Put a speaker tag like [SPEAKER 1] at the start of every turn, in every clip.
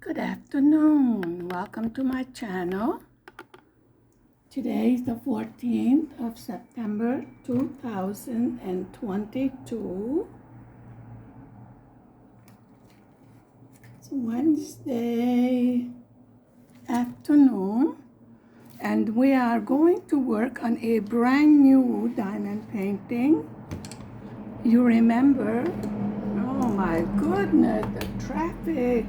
[SPEAKER 1] Good afternoon. Welcome to my channel. Today is the 14th of September 2022. It's Wednesday afternoon, and we are going to work on a brand new diamond painting. You remember? Oh my goodness, the traffic.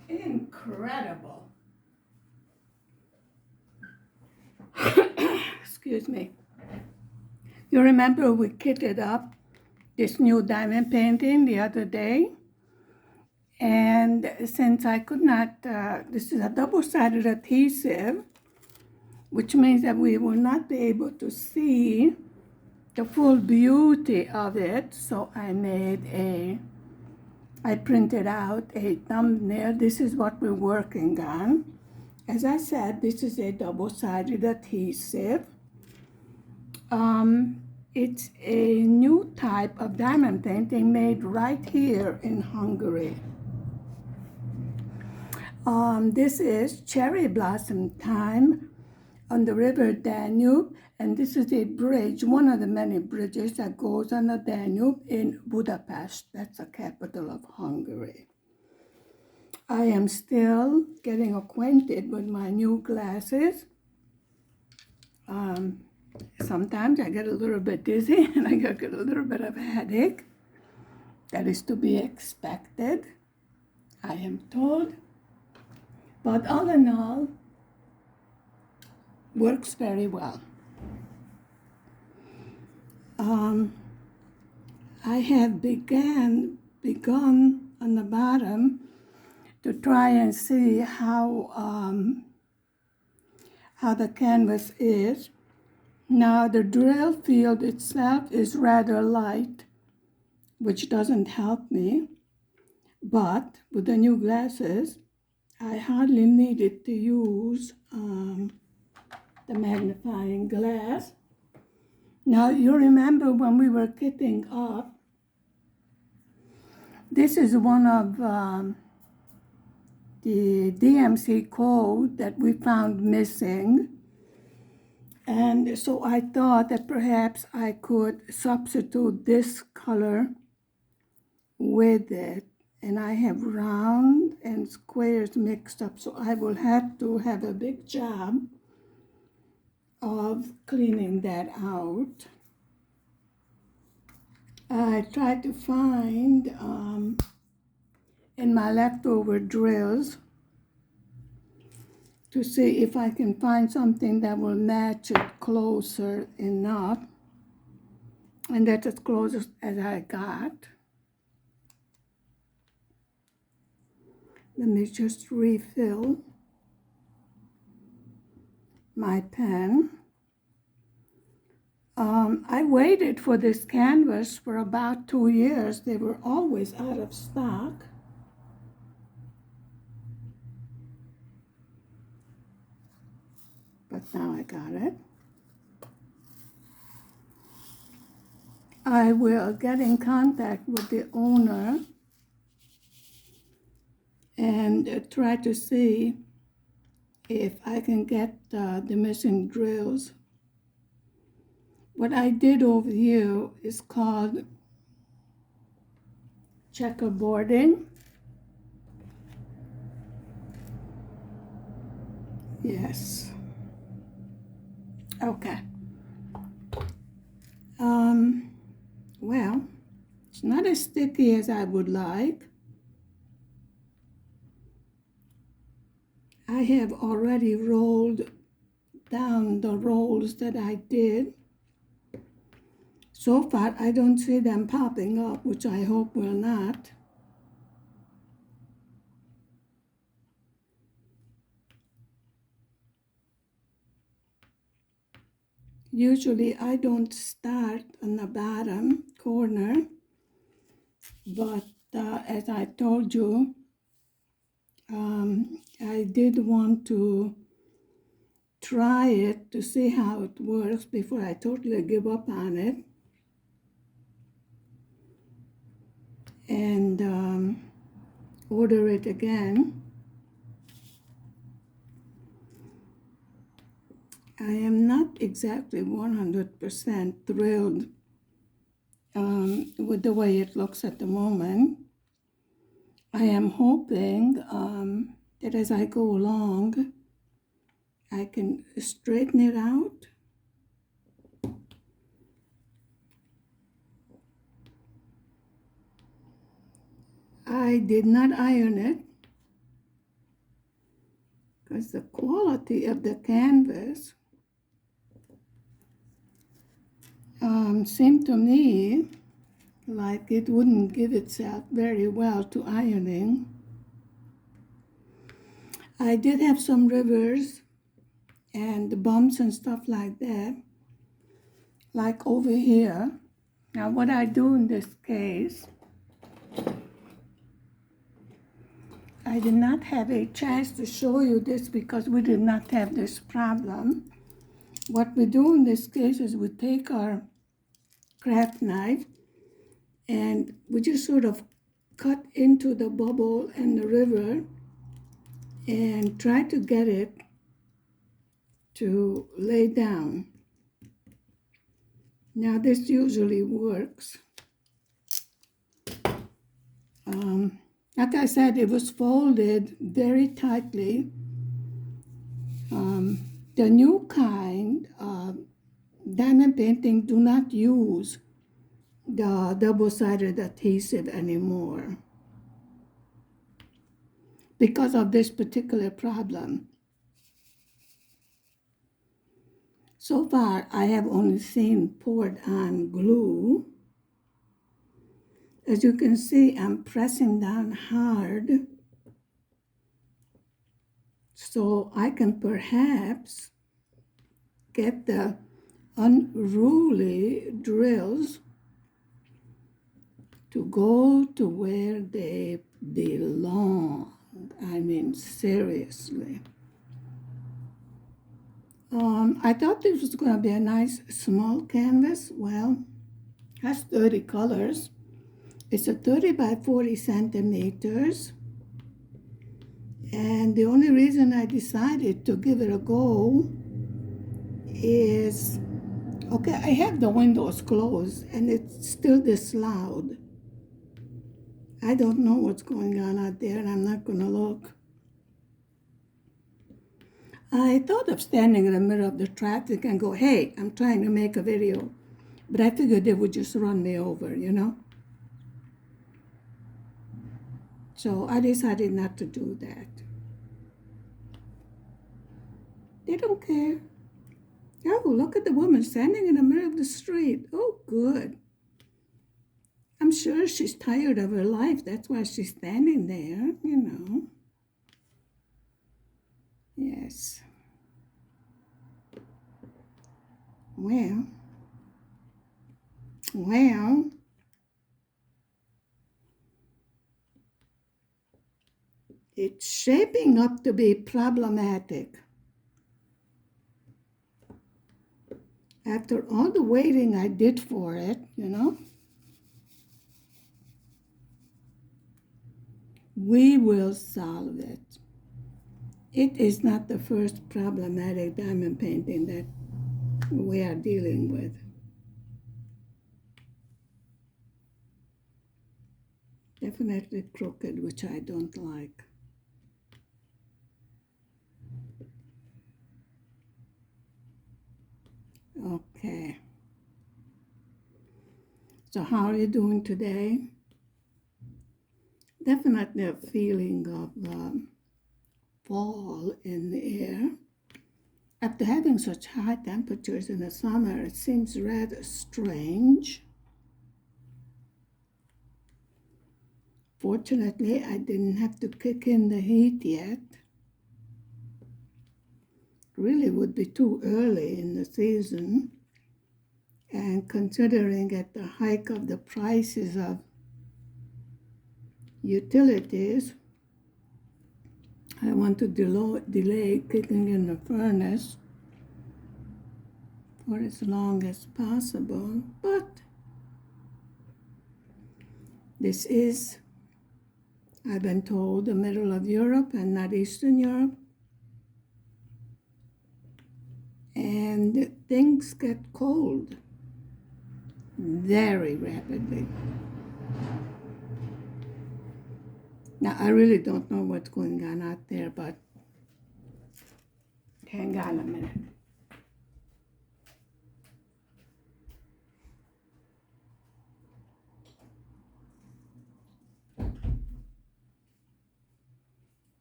[SPEAKER 1] Incredible. Excuse me. You remember we kitted up this new diamond painting the other day? And since I could not, this is a double-sided adhesive, which means that we will not be able to see the full beauty of it. So I printed out a thumbnail. This is what we're working on. As I said, this is a double-sided adhesive. It's a new type of diamond painting made right here in Hungary. This is cherry blossom time on the river Danube, and this is a bridge, one of the many bridges that goes on the Danube in Budapest. That's the capital of Hungary. I am still getting acquainted with my new glasses. Sometimes I get a little bit dizzy and I get a little bit of a headache. That is to be expected, I am told. But all in all, works very well. I have begun on the bottom to try and see how the canvas is. Now the drill field itself is rather light, which doesn't help me, but with the new glasses, I hardly needed to use the magnifying glass. Now you remember when we were kitting up, this is one of the DMC code that we found missing. And so I thought that perhaps I could substitute this color with it. And I have round and squares mixed up, so I will have to have a big job of cleaning that out. I tried to find in my leftover drills to see if I can find something that will match it closer enough. And that's as close as I got. Let me just refill my pen. I waited for this canvas for about 2 years. They were always out of stock. But now I got it. I will get in contact with the owner and try to see if I can get the missing drills. What I did over here is called checkerboarding. Yes. Okay. Well, it's not as sticky as I would like. I have already rolled down the rolls that I did. So far, I don't see them popping up, which I hope will not. Usually, I don't start on the bottom corner, but as I told you, I did want to try it to see how it works before I totally give up on it. And order it again. I am not exactly 100% thrilled with the way it looks at the moment. I am hoping that as I go along, I can straighten it out. I did not iron it because the quality of the canvas seemed to me like it wouldn't give itself very well to ironing. I did have some rivers and bumps and stuff like that, like over here. Now what I do in this case, I did not have a chance to show you this because we did not have this problem. What we do in this case is we take our craft knife and we just sort of cut into the bubble in the river and try to get it to lay down. Now this usually works. Like I said, it was folded very tightly. The new kind of diamond painting do not use the double-sided adhesive anymore because of this particular problem. So far, I have only seen poured on glue. As you can see, I'm pressing down hard so I can perhaps get the unruly drills to go to where they belong. I mean, seriously. I thought this was going to be a nice small canvas. Well, it has 30 colors. It's a 30 by 40 centimeters. And the only reason I decided to give it a go is, okay, I have the windows closed and it's still this loud. I don't know what's going on out there and I'm not going to look. I thought of standing in the middle of the traffic and go, hey, I'm trying to make a video. But I figured they would just run me over, you know? So I decided not to do that. They don't care. Oh, look at the woman standing in the middle of the street. Oh, good. I'm sure she's tired of her life. That's why she's standing there, you know. Yes. Well, it's shaping up to be problematic. After all the waiting I did for it, you know, we will solve it. It is not the first problematic diamond painting that we are dealing with. Definitely crooked, which I don't like. Okay. So how are you doing today? Definitely a feeling of fall in the air. After having such high temperatures in the summer, it seems rather strange. Fortunately, I didn't have to kick in the heat yet. Really would be too early in the season. And considering at the hike of the prices of utilities, I want to delay kicking in the furnace. for as long as possible, but this is, I've been told, the middle of Europe and not Eastern Europe. And things get cold very rapidly. Now, I really don't know what's going on out there, but hang on a minute.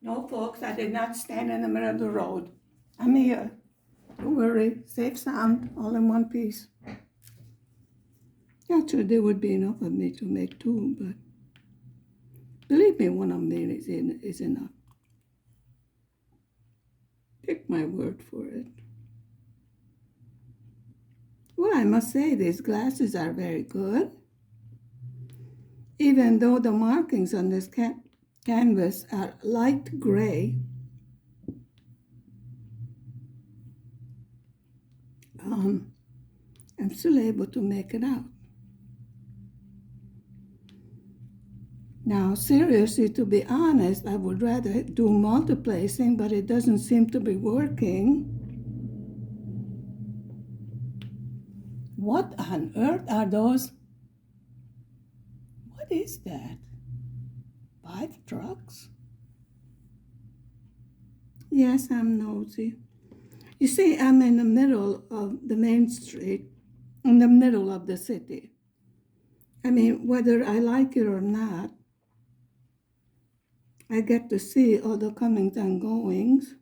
[SPEAKER 1] No, folks, I did not stand in the middle of the road. I'm here. Don't worry, safe sound, all in one piece. Actually, there would be enough of me to make two, but believe me, one of me is enough. Take my word for it. Well, I must say, these glasses are very good. Even though the markings on this canvas are light gray, I'm still able to make it out. Now, seriously, to be honest, I would rather do multiplacing, but it doesn't seem to be working. What on earth are those? What is that? 5 trucks? Yes, I'm nosy. You see, I'm in the middle of the main street, in the middle of the city. I mean, whether I like it or not, I get to see all the comings and goings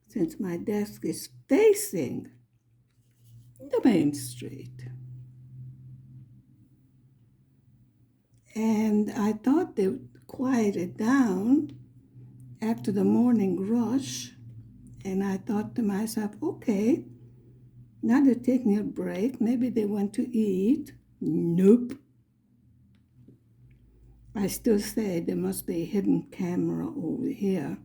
[SPEAKER 1] since my desk is facing the main street. And I thought they would quiet it down after the morning rush. And I thought to myself, okay, now they're taking a break. Maybe they went to eat. Nope. I still say there must be a hidden camera over here.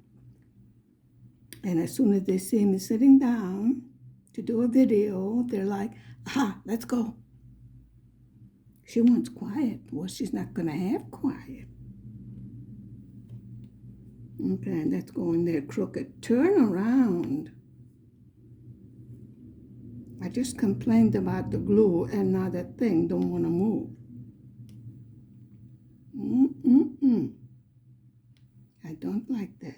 [SPEAKER 1] And as soon as they see me sitting down to do a video, they're like, aha, let's go. She wants quiet. Well, she's not going to have quiet. Okay, let's go in there crooked. Turn around. I just complained about the glue and now that thing don't want to move. I don't like that.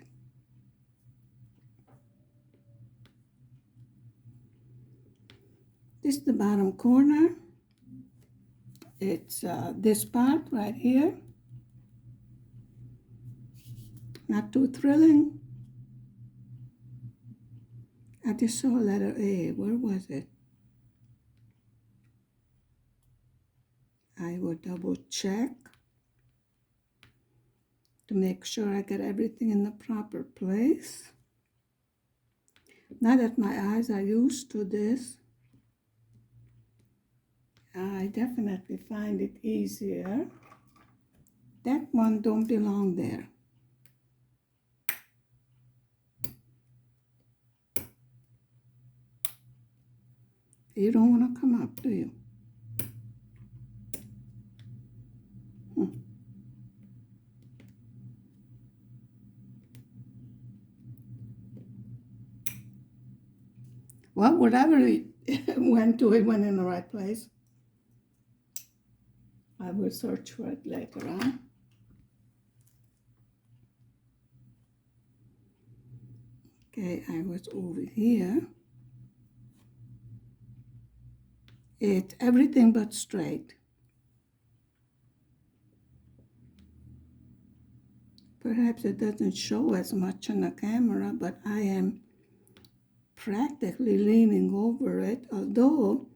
[SPEAKER 1] This is the bottom corner. It's this part right here. Not too thrilling. I just saw letter A. Where was it? I will double check to make sure I get everything in the proper place. Now that my eyes are used to this, I definitely find it easier. That one don't belong there. You don't want to come up, do you? Well, whatever it went to, it went in the right place. I will search for it later on. Okay, I was over here. It's everything but straight. Perhaps it doesn't show as much on the camera, but I am practically leaning over it, although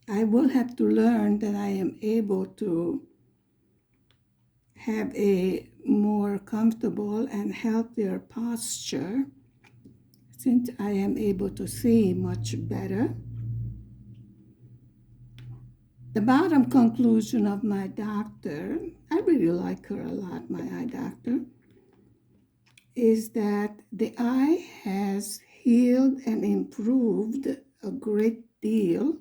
[SPEAKER 1] I will have to learn that I am able to have a more comfortable and healthier posture since I am able to see much better. The bottom conclusion of my doctor, I really like her a lot, my eye doctor, is that the eye has healed and improved a great deal.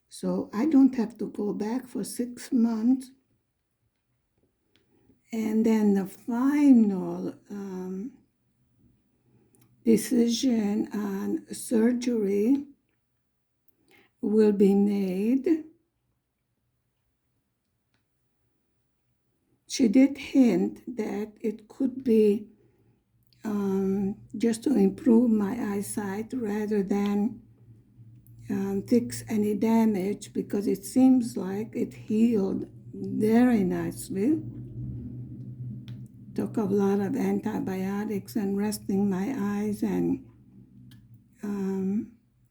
[SPEAKER 1] So I don't have to go back for 6 months. And then the final decision on surgery will be made. She did hint that it could be just to improve my eyesight rather than fix any damage, because it seems like it healed very nicely. Took a lot of antibiotics and resting my eyes and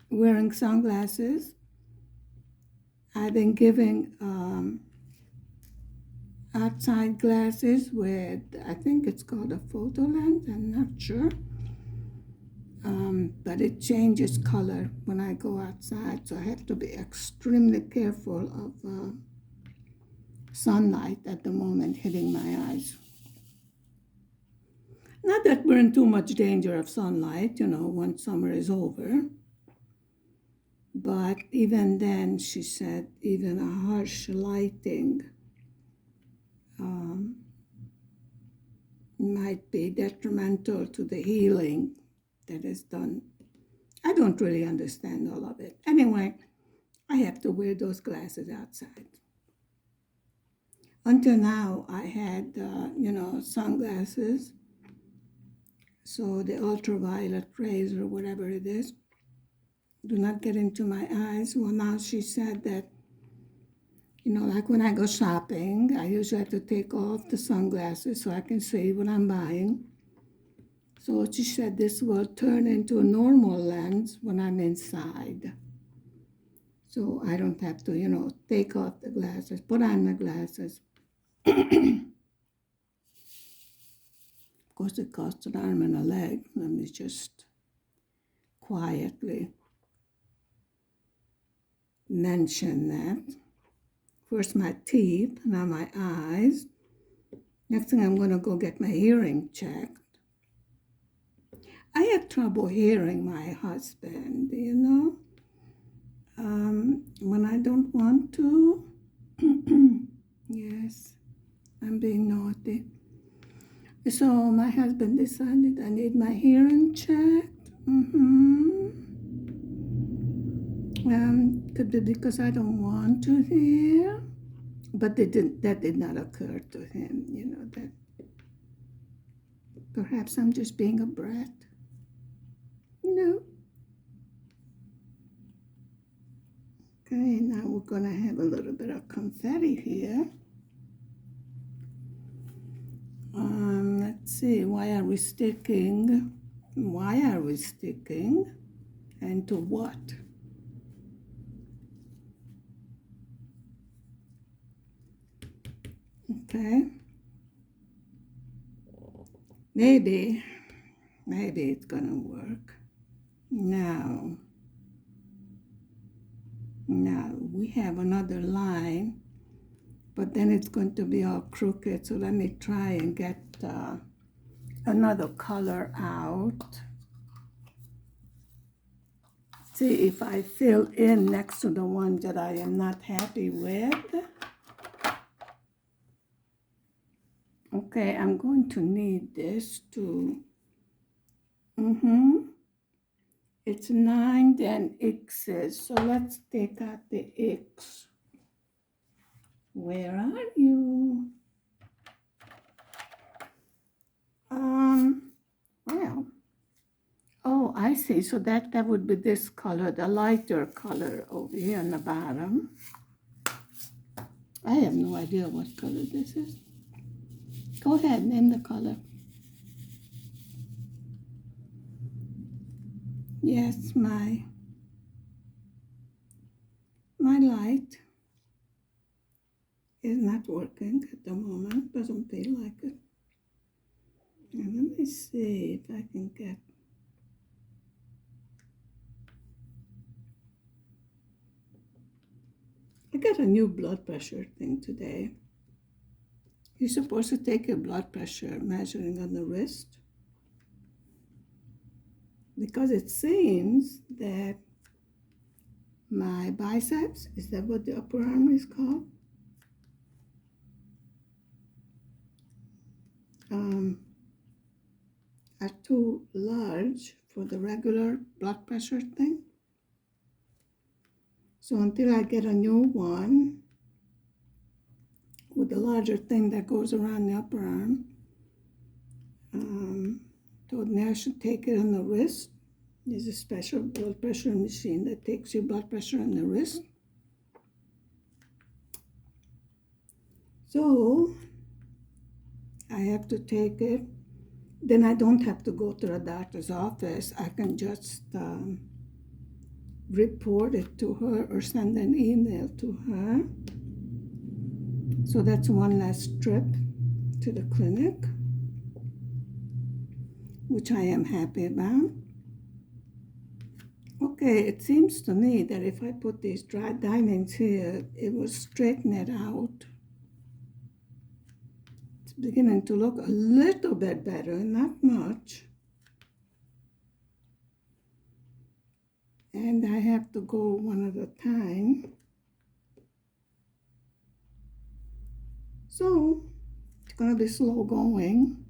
[SPEAKER 1] wearing sunglasses. I've been giving outside glasses with, I think it's called a photo lens, I'm not sure. But it changes color when I go outside, so I have to be extremely careful of sunlight at the moment hitting my eyes. Not that we're in too much danger of sunlight, once summer is over. But even then, she said, even a harsh lighting might be detrimental to the healing that is done. I don't really understand all of it. Anyway, I have to wear those glasses outside. Until now, I had, sunglasses. So the ultraviolet rays or whatever it is do not get into my eyes. Well, now she said that, like when I go shopping, I usually have to take off the sunglasses so I can see what I'm buying. So she said this will turn into a normal lens when I'm inside. So I don't have to, take off the glasses, put on the glasses. Of course, it costs an arm and a leg. Let me just quietly mention that. First my teeth, now my eyes. Next thing I'm going to go get my hearing checked. I had trouble hearing my husband, when I don't want to. Yes, I'm being naughty. So my husband decided I need my hearing checked. Could be because I don't want to hear, but that did not occur to him, that perhaps I'm just being a brat. No. Okay, now we're going to have a little bit of confetti here. Let's see, why are we sticking? And to what? Okay. Maybe it's gonna work. Now we have another line, but then it's going to be all crooked, so let me try and get another color out. See if I fill in next to the one that I am not happy with. Okay, I'm going to need this to, it's 9 then X's, so let's take out the X. Where are you? Well, oh, I see, so that would be this color, the lighter color over here on the bottom. I have no idea what color this is. Go ahead, name the color. Yes, my light is not working at the moment, doesn't feel like it. And let me see if I can get, I got a new blood pressure thing today. You're supposed to take your blood pressure measuring on the wrist, because it seems that my biceps, is that what the upper arm is called? Are too large for the regular blood pressure thing. So until I get a new one with a larger thing that goes around the upper arm, told me I should take it on the wrist. There's a special blood pressure machine that takes your blood pressure on the wrist. So I have to take it. Then I don't have to go to the doctor's office. I can just report it to her or send an email to her. So that's one less trip to the clinic, which I am happy about. Okay, it seems to me that if I put these dry diamonds here, it will straighten it out. It's beginning to look a little bit better, not much. And I have to go one at a time. So it's going to be slow going.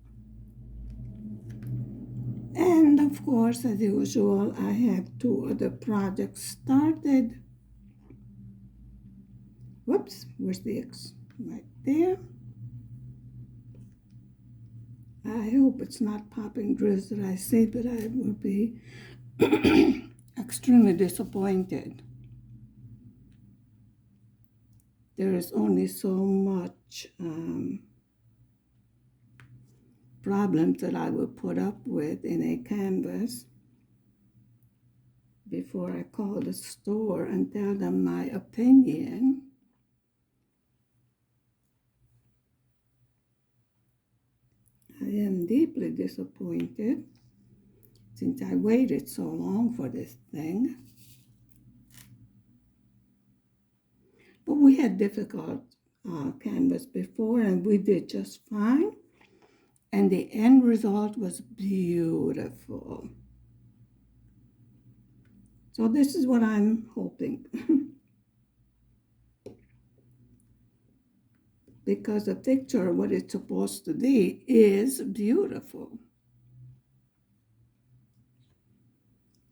[SPEAKER 1] And of course, as usual, I have 2 other projects started. Whoops, where's the X? Right there. I hope it's not popping drills that I see, but I will be extremely disappointed. There is only so much problems that I will put up with in a canvas before I call the store and tell them my opinion. I am deeply disappointed since I waited so long for this thing. But we had difficult canvas before, and we did just fine. And the end result was beautiful. So this is what I'm hoping. Because the picture, what it's supposed to be, is beautiful.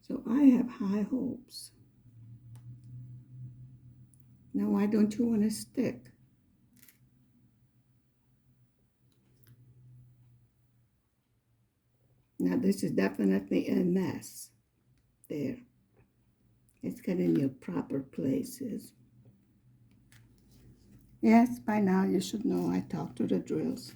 [SPEAKER 1] So I have high hopes. Now, why don't you want to stick? Now, this is definitely a mess. There. It's getting your proper places. Yes, by now you should know I talk to the drills.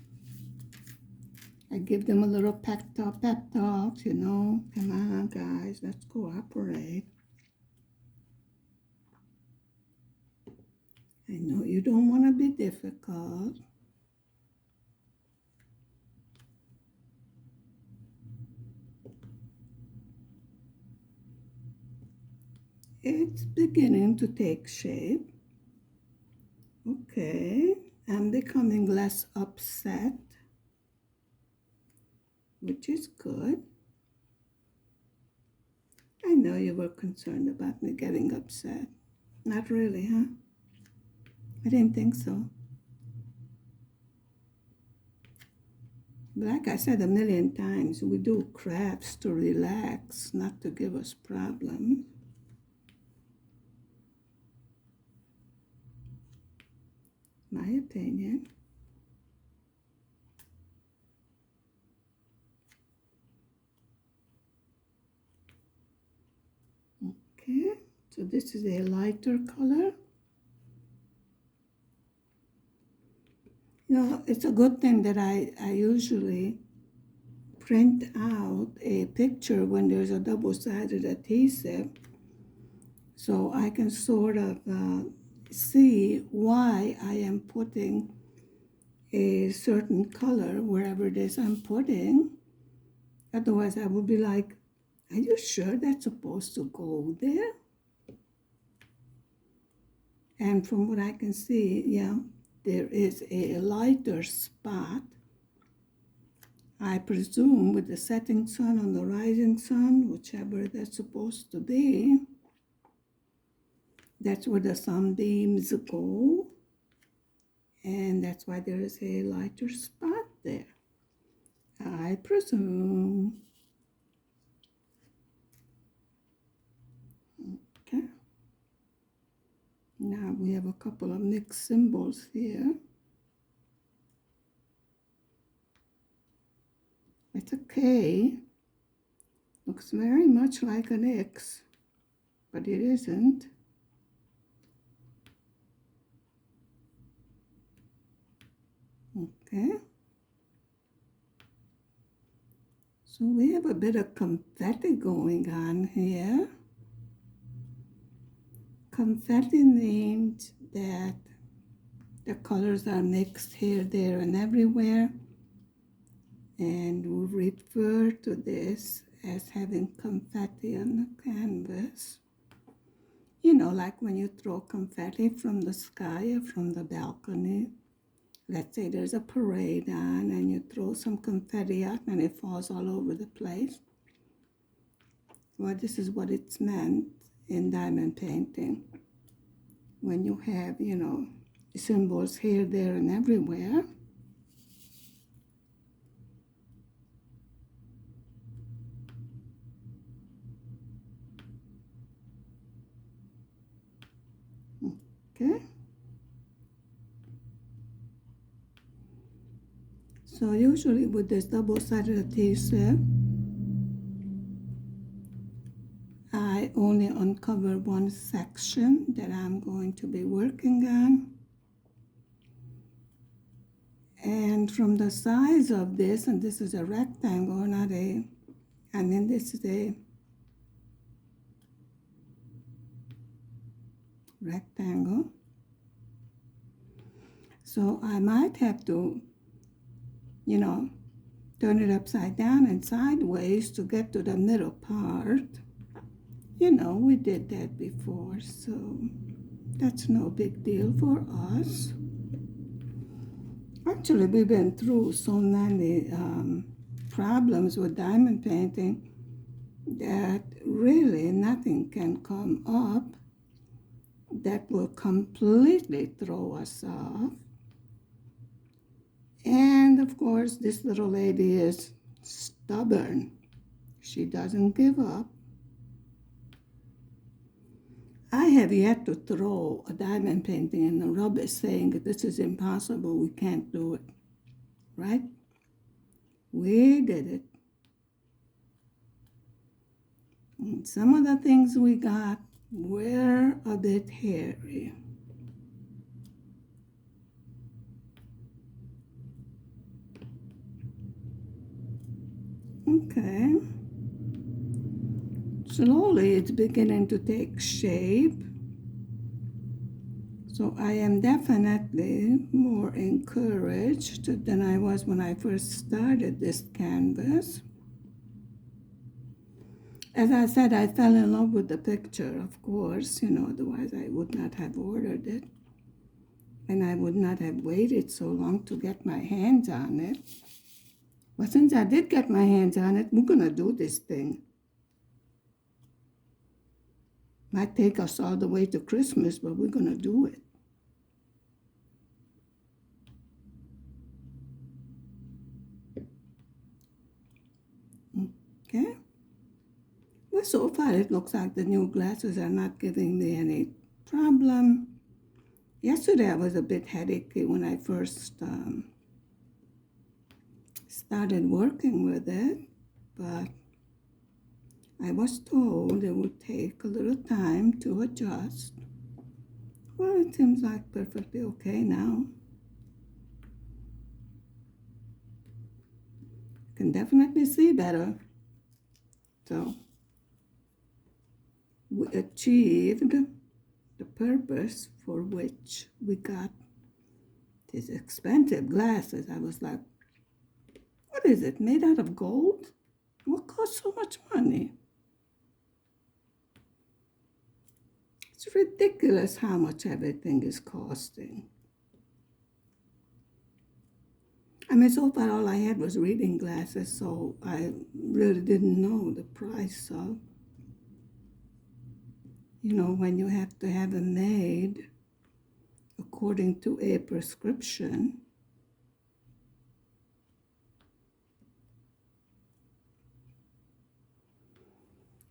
[SPEAKER 1] I give them a little pep talk, you know. Come on, guys, let's cooperate. I know you don't want to be difficult. It's beginning to take shape. Okay, I'm becoming less upset, which is good. I know you were concerned about me getting upset. Not really, huh? I didn't think so. But like I said a million times, we do crafts to relax, not to give us problems. My opinion. Okay, so this is a lighter color. You know, it's a good thing that I usually print out a picture when there's a double-sided adhesive, so I can sort of see why I am putting a certain color wherever it is I'm putting. Otherwise, I would be like, are you sure that's supposed to go there? And from what I can see, yeah, there is a lighter spot. I presume with the setting sun and the rising sun, whichever that's supposed to be, that's where the sunbeams go. And that's why there is a lighter spot there, I presume. Okay. Now we have a couple of mixed symbols here. It's a K. Looks very much like an X, but it isn't. Okay. So we have a bit of confetti going on here. Confetti means that the colors are mixed here, there, and everywhere. And we refer to this as having confetti on the canvas. You know, like when you throw confetti from the sky or from the balcony. Let's say there's a parade on and you throw some confetti out and it falls all over the place. Well, this is what it's meant in diamond painting. When you have, you know, symbols here, there, and everywhere. Okay. So usually with this double-sided adhesive, I only uncover one section that I'm going to be working on. And from the size of this, and this is a rectangle, not a, and then this is a rectangle. So I might have to, you know, turn it upside down and sideways to get to the middle part. You know, we did that before, so that's no big deal for us. Actually, we've been through so many problems with diamond painting that really nothing can come up that will completely throw us off. And of course, this little lady is stubborn. She doesn't give up. I have yet to throw a diamond painting in the rubbish saying that this is impossible, we can't do it, right? We did it. And some of the things we got were a bit hairy. Okay. Slowly it's beginning to take shape. So I am definitely more encouraged than I was when I first started this canvas. As I said, I fell in love with the picture, of course, you know, otherwise I would not have ordered it. And I would not have waited so long to get my hands on it. But since I did get my hands on it, we're going to do this thing. Might take us all the way to Christmas, but we're going to do it. Okay. Well, so far it looks like the new glasses are not giving me any problem. Yesterday I was a bit headachy when I first started working with it, but I was told it would take a little time to adjust. Well, it seems like perfectly okay now. Can definitely see better. So we achieved the purpose for which we got these expensive glasses. I was like, what is it, made out of gold? What costs so much money? It's ridiculous how much everything is costing. I mean, so far all I had was reading glasses, so I really didn't know the price of, when you have to have them made according to a prescription.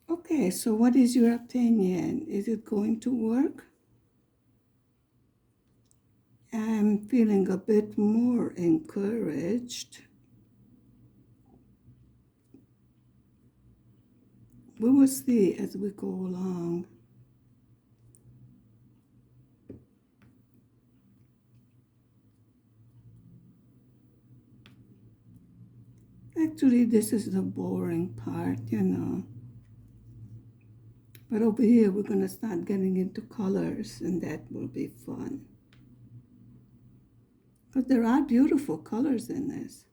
[SPEAKER 1] Okay, so what is your opinion? Is it going to work? I'm feeling a bit more encouraged. We will see as we go along. Actually, this is the boring part. But over here, we're going to start getting into colors, and that will be fun. But there are beautiful colors in this.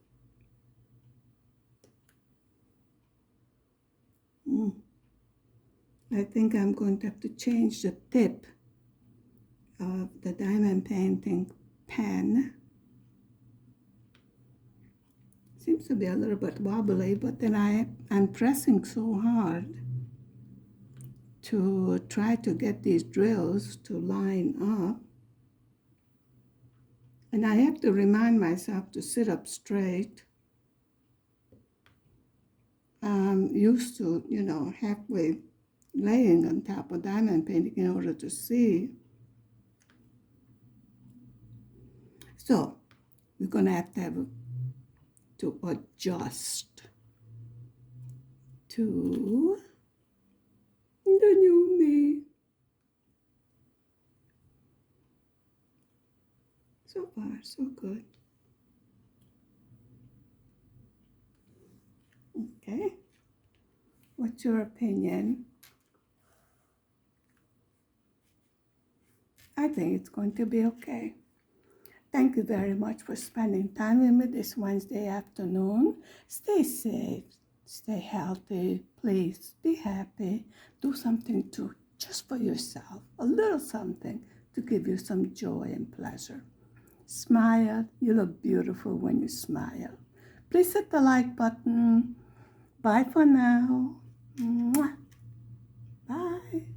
[SPEAKER 1] I think I'm going to have to change the tip of the diamond painting pen. Seems to be a little bit wobbly, but then I'm pressing so hard to try to get these drills to line up. And I have to remind myself to sit up straight. I'm used to, halfway laying on top of diamond painting in order to see. So we're going to have to adjust to the new me. So far, so good. Okay. What's your opinion? I think it's going to be okay. Thank you very much for spending time with me this Wednesday afternoon. Stay safe, stay healthy, please be happy. Do something just for yourself, a little something to give you some joy and pleasure. Smile. You look beautiful when you smile. Please hit the like button. Bye for now. Mwah. Bye.